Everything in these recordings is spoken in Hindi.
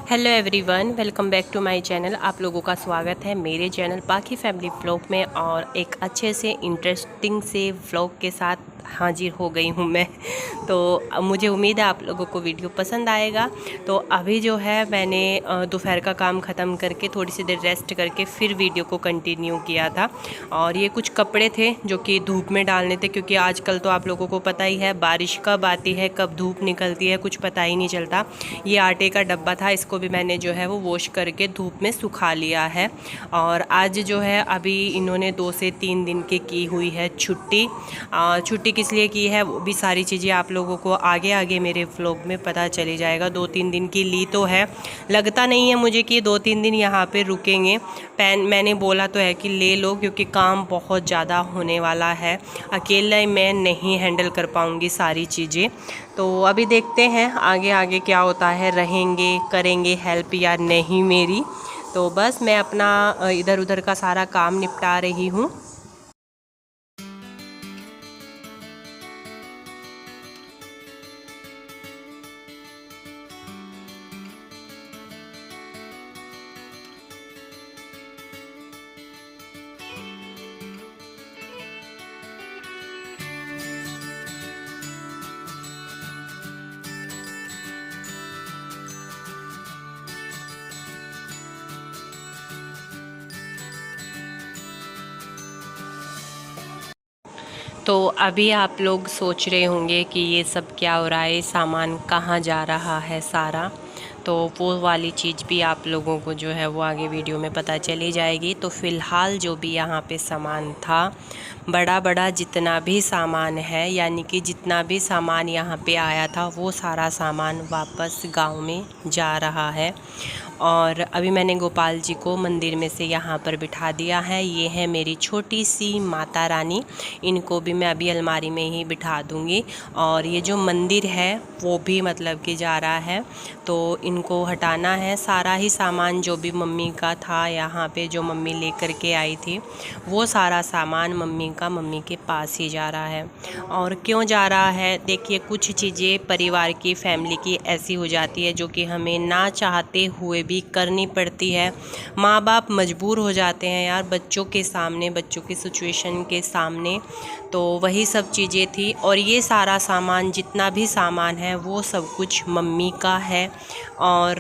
Hello everyone, welcome back to my channel. आप लोगों का स्वागत है मेरे चैनल पाखी फैमिली व्लॉग में। और एक अच्छे से इंटरेस्टिंग से व्लॉग के साथ हाजिर हो गई हूँ मैं। तो मुझे उम्मीद है आप लोगों को वीडियो पसंद आएगा। तो अभी जो है मैंने दोपहर का काम ख़त्म करके थोड़ी सी देर रेस्ट करके फिर वीडियो को कंटिन्यू किया था। और ये कुछ कपड़े थे जो कि धूप में डालने थे, क्योंकि आजकल तो आप लोगों को पता ही है बारिश कब आती है कब धूप निकलती है कुछ पता ही नहीं चलता। ये आटे का डब्बा था, इसको भी मैंने जो है वो वॉश करके धूप में सुखा लिया है। और आज जो है अभी इन्होंने 2 से 3 दिन की हुई है छुट्टी। छुट्टी किस लिए की है वो भी सारी चीज़ें आप लोगों को आगे आगे मेरे व्लॉग में पता चली जाएगा। 2-3 दिन की ली तो है, लगता नहीं है मुझे कि 2-3 दिन यहाँ पे रुकेंगे। मैंने बोला तो है कि ले लो, क्योंकि काम बहुत ज़्यादा होने वाला है। अकेला मैं नहीं हैंडल कर पाऊँगी सारी चीज़ें। तो अभी देखते हैं आगे आगे क्या होता है, रहेंगे करेंगे हेल्प या नहीं मेरी। तो बस मैं अपना इधर उधर का सारा काम निपटा रही हूँ। तो अभी आप लोग सोच रहे होंगे कि ये सब क्या हो रहा है, सामान कहाँ जा रहा है सारा। तो वो वाली चीज़ भी आप लोगों को जो है वो आगे वीडियो में पता चली जाएगी। तो फ़िलहाल जो भी यहाँ पे सामान था, बड़ा बड़ा जितना भी सामान है, यानी कि जितना भी सामान यहाँ पे आया था वो सारा सामान वापस गांव में जा रहा है। और अभी मैंने गोपाल जी को मंदिर में से यहाँ पर बिठा दिया है। ये है मेरी छोटी सी माता रानी, इनको भी मैं अभी अलमारी में ही बिठा दूँगी। और ये जो मंदिर है वो भी मतलब कि जा रहा है, तो इनको हटाना है। सारा ही सामान जो भी मम्मी का था यहाँ पे, जो मम्मी लेकर के आई थी, वो सारा सामान मम्मी के पास ही जा रहा है। और क्यों जा रहा है, देखिए कुछ चीज़ें परिवार की फैमिली की ऐसी हो जाती है जो कि हमें ना चाहते हुए भी करनी पड़ती है। माँ बाप मजबूर हो जाते हैं यार बच्चों के सामने, बच्चों की सिचुएशन के सामने। तो वही सब चीज़ें थी। और ये सारा सामान जितना भी सामान है वो सब कुछ मम्मी का है। और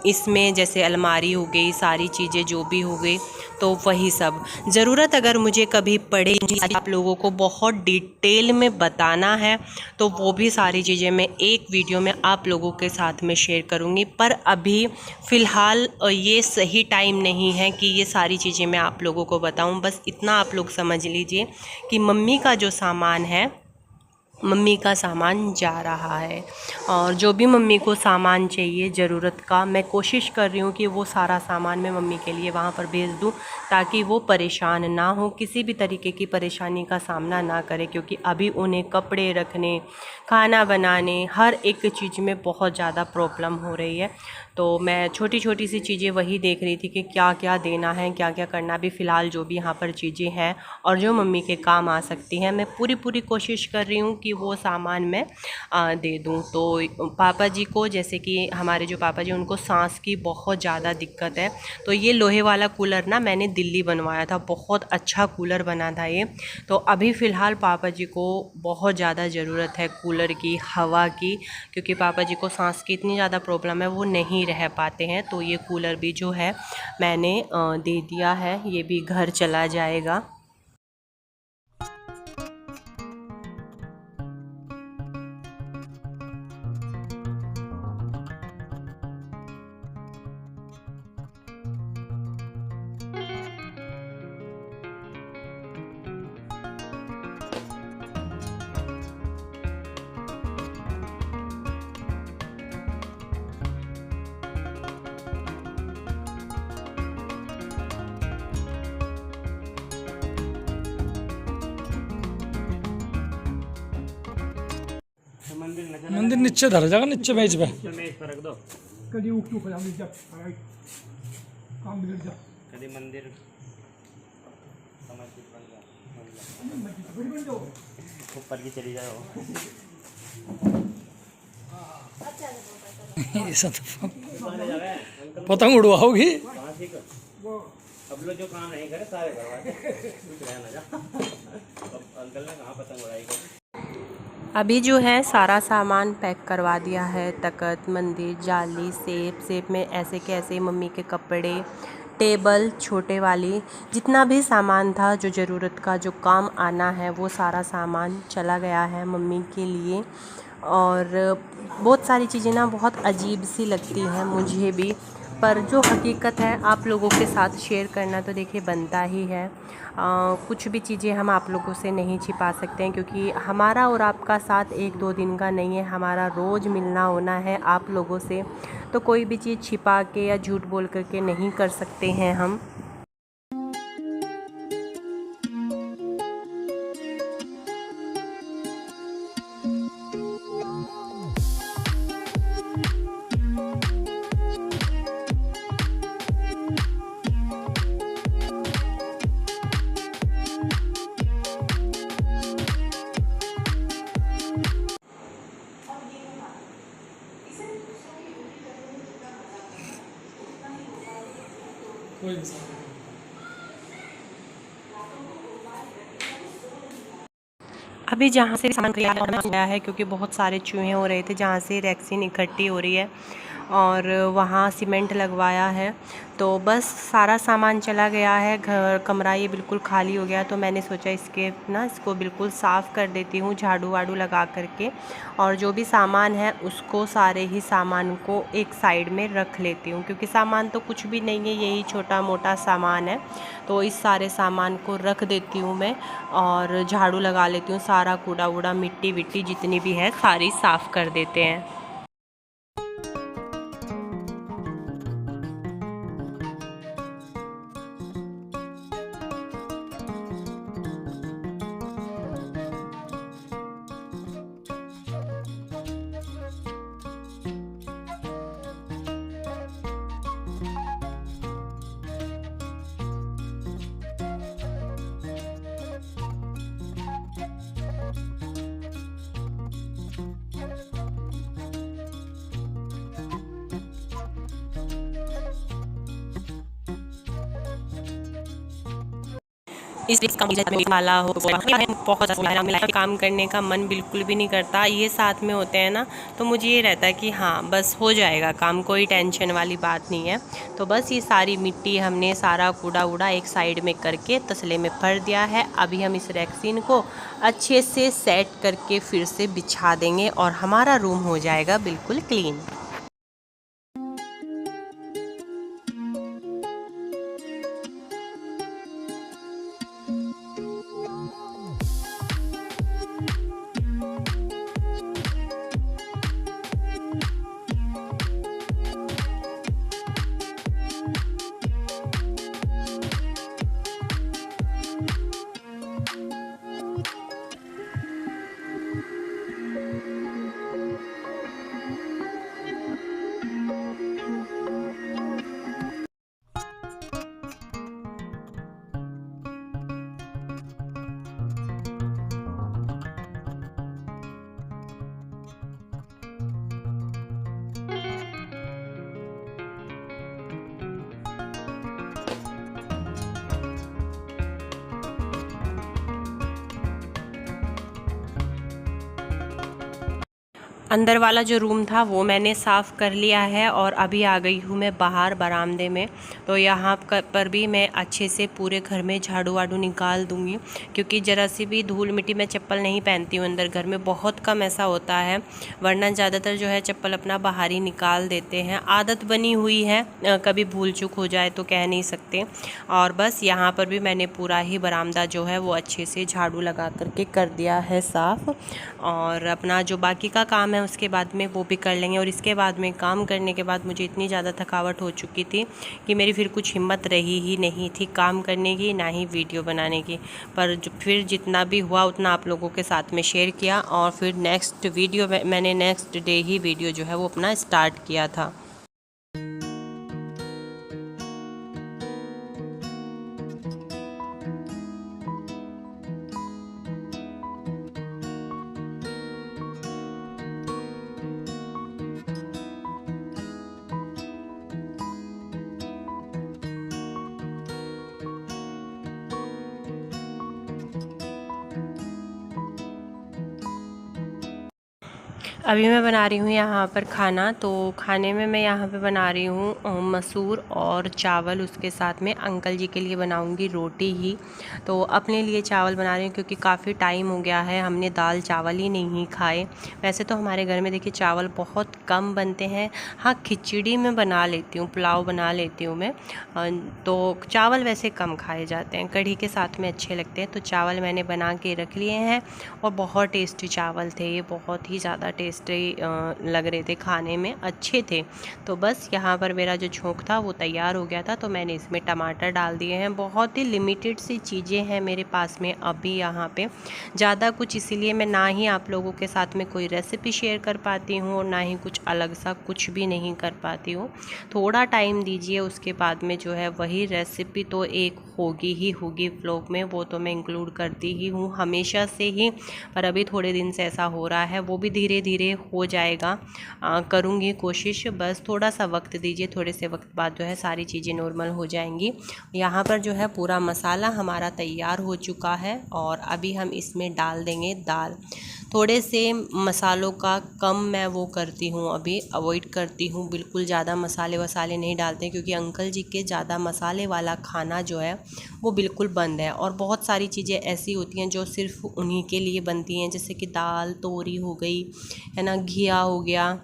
इसमें जैसे अलमारी हो गई, सारी चीज़ें जो भी हो गई, तो वही सब ज़रूरत अगर मुझे कभी पड़े आप लोगों को बहुत डिटेल में बताना है तो वो भी सारी चीज़ें मैं एक वीडियो में आप लोगों के साथ में शेयर करूँगी। पर अभी फ़िलहाल ये सही टाइम नहीं है कि ये सारी चीज़ें मैं आप लोगों को बताऊँ। बस इतना आप लोग समझ लीजिए कि मम्मी का जो सामान है, मम्मी का सामान जा रहा है। और जो भी मम्मी को सामान चाहिए ज़रूरत का, मैं कोशिश कर रही हूँ कि वो सारा सामान मैं मम्मी के लिए वहाँ पर भेज दूँ, ताकि वो परेशान ना हो, किसी भी तरीके की परेशानी का सामना ना करें। क्योंकि अभी उन्हें कपड़े रखने, खाना बनाने, हर एक चीज़ में बहुत ज़्यादा प्रॉब्लम हो रही है। तो मैं छोटी छोटी सी चीज़ें वही देख रही थी कि क्या क्या देना है, क्या क्या करना। भी फ़िलहाल जो भी यहाँ पर चीज़ें हैं और जो मम्मी के काम आ सकती हैं, मैं पूरी कोशिश कर रही हूँ कि वो सामान मैं दे दूँ। तो पापा जी को, जैसे कि हमारे जो पापा जी, उनको सांस की बहुत ज़्यादा दिक्कत है। तो ये लोहे वाला कूलर ना मैंने दिल्ली बनवाया था, बहुत अच्छा कूलर बना था ये। तो अभी फ़िलहाल पापा जी को बहुत ज़्यादा ज़रूरत है कूलर की, हवा की, क्योंकि पापा जी को सांस की इतनी ज़्यादा प्रॉब्लम है, वो नहीं रह पाते हैं। तो ये कूलर भी जो है मैंने दे दिया है, ये भी घर चला जाएगा। मंदिर नीचे धर जाएगा, नीचे मेज पे मेज पर रख दो। कभी उठ उठ जा काम बिगड़ जा कभी मंदिर समझ बन जाओ, ऊपर की चली जाओ। ऐसा तो पतंग उड़वाओगी। वो अब लोग जो काम नहीं करे सारे करवाते कुछ रहना जा। अब अंकल ने कहा पतंग उड़ाई कर। अभी जो है सारा सामान पैक करवा दिया है, तकत, मंदिर, जाली, सेब में ऐसे के ऐसे मम्मी के कपड़े, टेबल छोटे वाली, जितना भी सामान था जो ज़रूरत का जो काम आना है वो सारा सामान चला गया है मम्मी के लिए। और बहुत सारी चीज़ें ना बहुत अजीब सी लगती हैं मुझे भी, पर जो हकीकत है आप लोगों के साथ शेयर करना तो देखिए बनता ही है। कुछ भी चीज़ें हम आप लोगों से नहीं छिपा सकते हैं, क्योंकि हमारा और आपका साथ एक दो दिन का नहीं है, हमारा रोज़ मिलना होना है आप लोगों से। तो कोई भी चीज़ छिपा के या झूठ बोल करके नहीं कर सकते हैं हम। कोई भी सामान। अभी जहाँ से सामान गया है, क्योंकि बहुत सारे चूहे हो रहे थे जहाँ से रेक्सिन इकट्ठी हो रही है, और वहाँ सीमेंट लगवाया है, तो बस सारा सामान चला गया है। घर कमरा ये बिल्कुल खाली हो गया, तो मैंने सोचा इसको बिल्कुल साफ़ कर देती हूँ झाड़ू वाड़ू लगा करके, और जो भी सामान है उसको सारे ही सामान को एक साइड में रख लेती हूँ, क्योंकि सामान तो कुछ भी नहीं है, यही छोटा मोटा सामान है। तो इस सारे सामान को रख देती हूँ मैं और झाड़ू लगा लेती हूँ, सारा कूड़ा वूड़ा मिट्टी विट्टी जितनी भी है सारी साफ़ कर देते हैं। वाला हो बहुत ज़्यादा काम करने का मन बिल्कुल भी नहीं करता, ये साथ में होते हैं ना, तो मुझे ये रहता है कि हाँ बस हो जाएगा काम, कोई टेंशन वाली बात नहीं है। तो बस ये सारी मिट्टी हमने सारा कूड़ा वूड़ा एक साइड में करके तसले में भर दिया है। अभी हम इस रेक्सिन को अच्छे से सेट करके फिर से बिछा देंगे और हमारा रूम हो जाएगा बिल्कुल क्लीन। अंदर वाला जो रूम था वो मैंने साफ़ कर लिया है और अभी आ गई हूँ मैं बाहर बरामदे में। तो यहाँ पर भी मैं अच्छे से पूरे घर में झाड़ू वाड़ू निकाल दूँगी, क्योंकि ज़रा सी भी धूल मिट्टी मैं चप्पल नहीं पहनती हूँ अंदर घर में, बहुत कम ऐसा होता है, वरना ज़्यादातर जो है चप्पल अपना बाहर ही निकाल देते हैं। आदत बनी हुई है, कभी भूल चूक हो जाए तो कह नहीं सकते। और बस यहाँ पर भी मैंने पूरा ही बरामदा जो है वो अच्छे से झाड़ू लगा करके कर दिया है साफ़, और अपना जो बाकी का काम है उसके बाद में वो भी कर लेंगे। और इसके बाद में काम करने के बाद मुझे इतनी ज़्यादा थकावट हो चुकी थी कि मेरी फिर कुछ हिम्मत रही ही नहीं थी काम करने की, ना ही वीडियो बनाने की। पर फिर जितना भी हुआ उतना आप लोगों के साथ में शेयर किया, और फिर नेक्स्ट वीडियो मैंने नेक्स्ट डे ही वीडियो जो है वो अपना स्टार्ट किया था। अभी मैं बना रही हूँ यहाँ पर खाना। तो खाने में मैं यहाँ पे बना रही हूँ मसूर और चावल, उसके साथ में अंकल जी के लिए बनाऊँगी रोटी ही। तो अपने लिए चावल बना रही हूँ क्योंकि काफ़ी टाइम हो गया है हमने दाल चावल ही नहीं खाए। वैसे तो हमारे घर में देखिए चावल बहुत कम बनते हैं। हाँ, खिचड़ी में बना लेती हूँ, पुलाव बना लेती हूँ मैं। तो चावल वैसे कम खाए जाते हैं, कढ़ी के साथ में अच्छे लगते हैं। तो चावल मैंने बना के रख लिए हैं और बहुत टेस्टी चावल थे ये, बहुत ही ज़्यादा टेस्टी लग रहे थे, खाने में अच्छे थे। तो बस यहाँ पर मेरा जो झोंक था वो तैयार हो गया था, तो मैंने इसमें टमाटर डाल दिए हैं। बहुत ही लिमिटेड सी चीज़ें हैं मेरे पास में अभी यहाँ पे, ज़्यादा कुछ इसीलिए मैं ना ही आप लोगों के साथ में कोई रेसिपी शेयर कर पाती हूँ और ना ही कुछ अलग सा कुछ भी नहीं कर पाती हूँ। थोड़ा टाइम दीजिए, उसके बाद में जो है वही रेसिपी तो एक होगी ही होगी व्लॉग में, वो तो मैं इंक्लूड करती ही हूँ हमेशा से ही। पर अभी थोड़े दिन से ऐसा हो रहा है, वो भी धीरे धीरे हो जाएगा। करूँगी कोशिश, बस थोड़ा सा वक्त दीजिए, थोड़े से वक्त बाद जो है सारी चीज़ें नॉर्मल हो जाएंगी। यहाँ पर जो है पूरा मसाला हमारा तैयार हो चुका है और अभी हम इसमें डाल देंगे दाल। थोड़े से मसालों का कम मैं वो करती हूँ, अभी अवॉइड करती हूँ, बिल्कुल ज़्यादा मसाले वसाले नहीं डालते क्योंकि अंकल जी के ज़्यादा मसाले वाला खाना जो है वो बिल्कुल बंद है। और बहुत सारी चीज़ें ऐसी होती हैं जो सिर्फ उन्हीं के लिए बनती हैं, जैसे कि दाल तोरी हो गई है ना, घिया हो गया,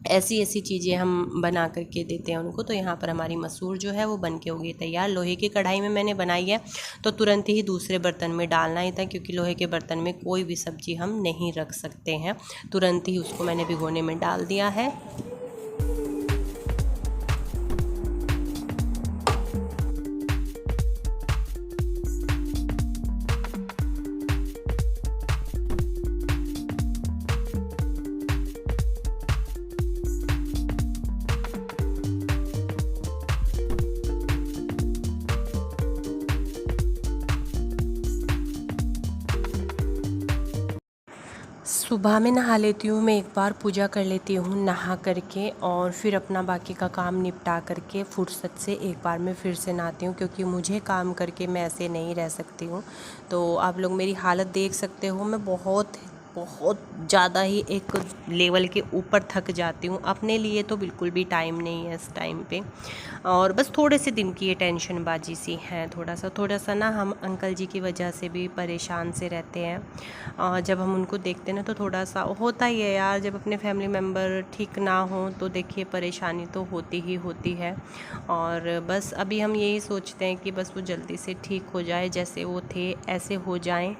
ऐसी ऐसी चीज़ें हम बना करके देते हैं उनको। तो यहाँ पर हमारी मसूर जो है वो बन के हो गई तैयार। लोहे की कढ़ाई में मैंने बनाई है, तो तुरंत ही दूसरे बर्तन में डालना ही था क्योंकि लोहे के बर्तन में कोई भी सब्ज़ी हम नहीं रख सकते हैं। तुरंत ही उसको मैंने भिगोने में डाल दिया है। सुबह में नहा लेती हूँ मैं, एक बार पूजा कर लेती हूँ नहा करके, और फिर अपना बाकी का काम निपटा करके फुर्सत से एक बार मैं फिर से नहाती हूँ क्योंकि मुझे काम करके मैं ऐसे नहीं रह सकती हूँ। तो आप लोग मेरी हालत देख सकते हो, मैं बहुत ज़्यादा ही एक लेवल के ऊपर थक जाती हूँ। अपने लिए तो बिल्कुल भी टाइम नहीं है इस टाइम पे, और बस थोड़े से दिन की ये टेंशन बाजी सी है। थोड़ा सा ना हम अंकल जी की वजह से भी परेशान से रहते हैं, और जब हम उनको देखते हैं ना तो थोड़ा सा होता ही है यार, जब अपने फैमिली मेम्बर ठीक ना हो तो देखिए परेशानी तो होती ही होती है। और बस अभी हम यही सोचते हैं कि बस वो जल्दी से ठीक हो जाए, जैसे वो थे ऐसे हो जाएं।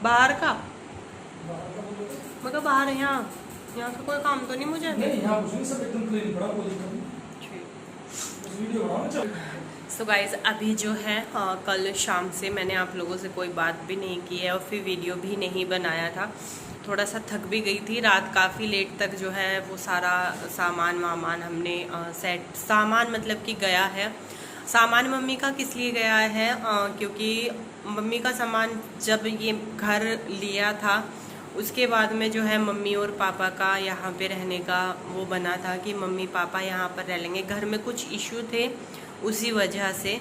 बाहर का मतलब बाहर यहाँ का कोई काम तो नहीं मुझे। नहीं यहाँ कुछ नहीं, सब एकदम क्लीन पड़ा, कोई दिक्कत नहीं। वीडियो बनाओ ना, चल। सो गाइज़ अभी जो है कल शाम से मैंने आप लोगों से कोई बात भी नहीं की है और फिर वीडियो भी नहीं बनाया था। थोड़ा सा थक भी गई थी, रात काफ़ी लेट तक जो है वो सारा सामान वामान हमने सेट, सामान मतलब कि गया है। सामान मम्मी का किस लिए गया है, क्योंकि मम्मी का सामान जब ये घर लिया था उसके बाद में जो है मम्मी और पापा का यहाँ पे रहने का वो बना था कि मम्मी पापा यहाँ पर रह लेंगे। घर में कुछ इशू थे उसी वजह से,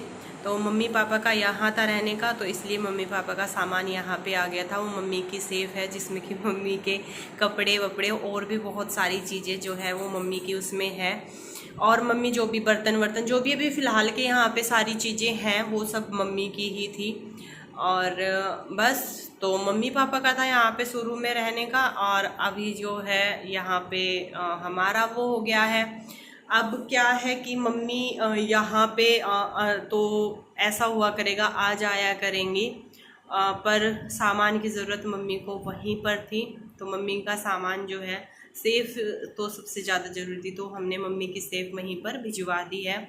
तो मम्मी पापा का यहाँ था रहने का, तो इसलिए मम्मी पापा का सामान यहाँ पे आ गया था। वो मम्मी की सेफ है जिसमें कि मम्मी के कपड़े वपड़े और भी बहुत सारी चीज़ें जो है वो मम्मी की उसमें है। और मम्मी जो भी बर्तन वर्तन जो भी अभी फ़िलहाल के यहाँ पे सारी चीज़ें हैं वो सब मम्मी की ही थी। और बस तो मम्मी पापा का था यहाँ पे शुरू में रहने का, और अभी जो है यहाँ पे हमारा वो हो गया है। अब क्या है कि मम्मी यहाँ पे तो ऐसा हुआ करेगा, आ जाया करेंगी, पर सामान की ज़रूरत मम्मी को वहीं पर थी। तो मम्मी का सामान जो है सेफ़ तो सबसे ज़्यादा ज़रूरी थी, तो हमने मम्मी की सेफ़ वहीं पर भिजवा दी है।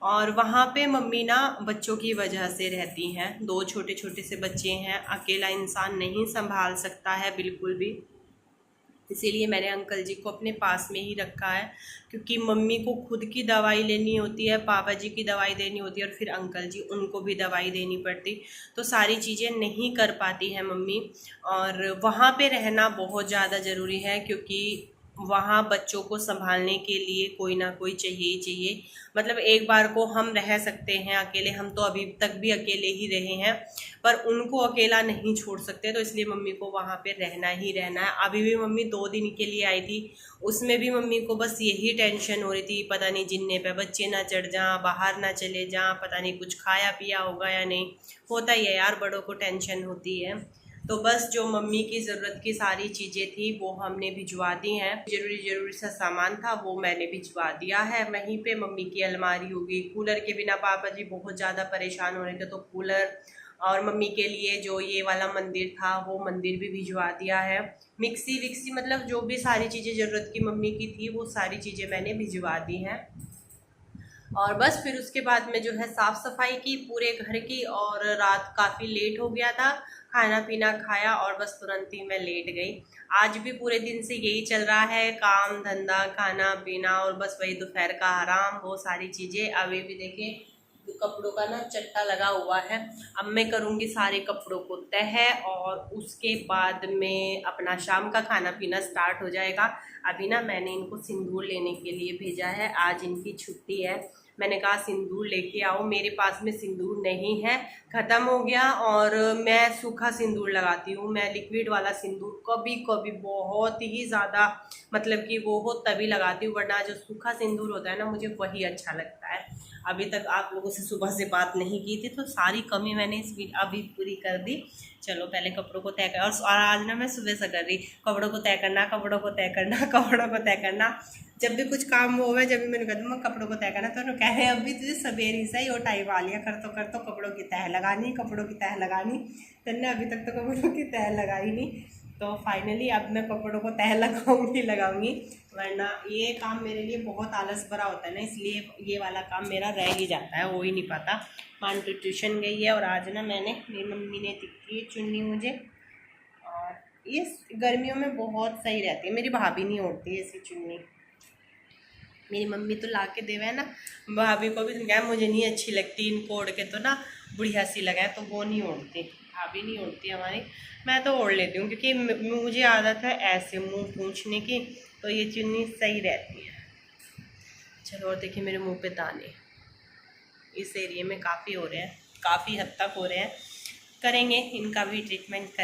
और वहाँ पे मम्मी ना बच्चों की वजह से रहती हैं, 2 छोटे छोटे से बच्चे हैं, अकेला इंसान नहीं संभाल सकता है बिल्कुल भी। इसीलिए मैंने अंकल जी को अपने पास में ही रखा है, क्योंकि मम्मी को खुद की दवाई लेनी होती है, पापा जी की दवाई देनी होती है और फिर अंकल जी उनको भी दवाई देनी पड़ती, तो सारी चीज़ें नहीं कर पाती है मम्मी। और वहाँ पे रहना बहुत ज़्यादा ज़रूरी है, क्योंकि वहाँ बच्चों को संभालने के लिए कोई ना कोई चाहिए ही चाहिए। मतलब एक बार को हम रह सकते हैं अकेले, हम तो अभी तक भी अकेले ही रहे हैं, पर उनको अकेला नहीं छोड़ सकते, तो इसलिए मम्मी को वहाँ पे रहना ही रहना है। अभी भी मम्मी 2 दिन के लिए आई थी, उसमें भी मम्मी को बस यही टेंशन हो रही थी, पता नहीं जिन्ने पे बच्चे ना चढ़ जाएं, बाहर ना चले जाएं, पता नहीं कुछ खाया पिया होगा या नहीं। होता ही है यार, बड़ों को टेंशन होती है। तो बस जो मम्मी की ज़रूरत की सारी चीज़ें थी वो हमने भिजवा दी हैं। ज़रूरी सा सामान था वो मैंने भिजवा दिया है। वहीं पे मम्मी की अलमारी होगी। कूलर के बिना पापा जी बहुत ज़्यादा परेशान हो रहे थे, तो कूलर और मम्मी के लिए जो ये वाला मंदिर था वो मंदिर भी भिजवा दिया है। मिक्सी विक्सी मतलब जो भी सारी चीज़ें ज़रूरत की मम्मी की थी वो सारी चीज़ें मैंने भिजवा दी हैं। और बस फिर उसके बाद में जो है साफ़ सफाई की पूरे घर की, और रात काफ़ी लेट हो गया था, खाना पीना खाया और बस तुरंत ही मैं लेट गई। आज भी पूरे दिन से यही चल रहा है, काम धंधा खाना पीना और बस वही दोपहर का आराम, वो सारी चीज़ें। अभी भी देखिए कपड़ों का ना चट्टा लगा हुआ है। अब मैं करूँगी सारे कपड़ों को तह, और उसके बाद में अपना शाम का खाना पीना स्टार्ट हो जाएगा। अभी ना मैंने इनको सिंदूर लेने के लिए भेजा है, आज इनकी छुट्टी है। मैंने कहा सिंदूर लेके आओ, मेरे पास में सिंदूर नहीं है, ख़त्म हो गया। और मैं सूखा सिंदूर लगाती हूँ, मैं लिक्विड वाला सिंदूर कभी कभी बहुत ही ज़्यादा मतलब कि वो हो तभी लगाती हूँ, वरना जो सूखा सिंदूर होता है ना मुझे वही अच्छा लगता है। अभी तक आप लोगों से सुबह से बात नहीं की थी, तो सारी कमी मैंने अभी पूरी कर दी। चलो पहले कपड़ों को तय कर, और आज ना मैं सुबह से कर रही, कपड़ों को तय करना, कपड़ों को तय करना, कपड़ों को तय करना। जब भी कुछ काम हो गया, जब भी मैंने कहा मैं कपड़ों को तय करना, तो कह रहे अभी तुझे सवेरे से ही वो टाइम आ लिया, कर तो कपड़ों की तह लगानी, कपड़ों की तह लगानी। तो अभी तक तो कपड़ों की तह लगाई नहीं, तो फाइनली अब मैं कपड़ों को तह लगाऊंगी, वरना ये काम मेरे लिए बहुत आलस भरा होता है ना, इसलिए ये वाला काम मेरा रह ही जाता है, हो ही नहीं पाता। मान तो ट्यूशन गई है, और आज ना मेरी मम्मी ने दिखी है चुन्नी मुझे, और ये गर्मियों में बहुत सही रहती है। मेरी भाभी नहीं ओढ़ती ऐसी चुन्नी, मेरी मम्मी तो ला के देवे है ना, भाभी को भी क्या मुझे नहीं अच्छी लगती, इनको ओढ़ के तो ना बुढ़िया सी लगा है, तो वो नहीं ओढ़ती, भाभी नहीं ओढ़ती हमारी। मैं तो ओढ़ लेती हूँ, क्योंकि मुझे आदत है ऐसे मुंह पूंछने की, तो ये चुन्नी सही रहती है। चलो, और देखिए मेरे मुंह पे दाने इस एरिया में काफ़ी हो रहे हैं, काफ़ी हद तक हो रहे हैं, करेंगे इनका भी ट्रीटमेंट करेंगे।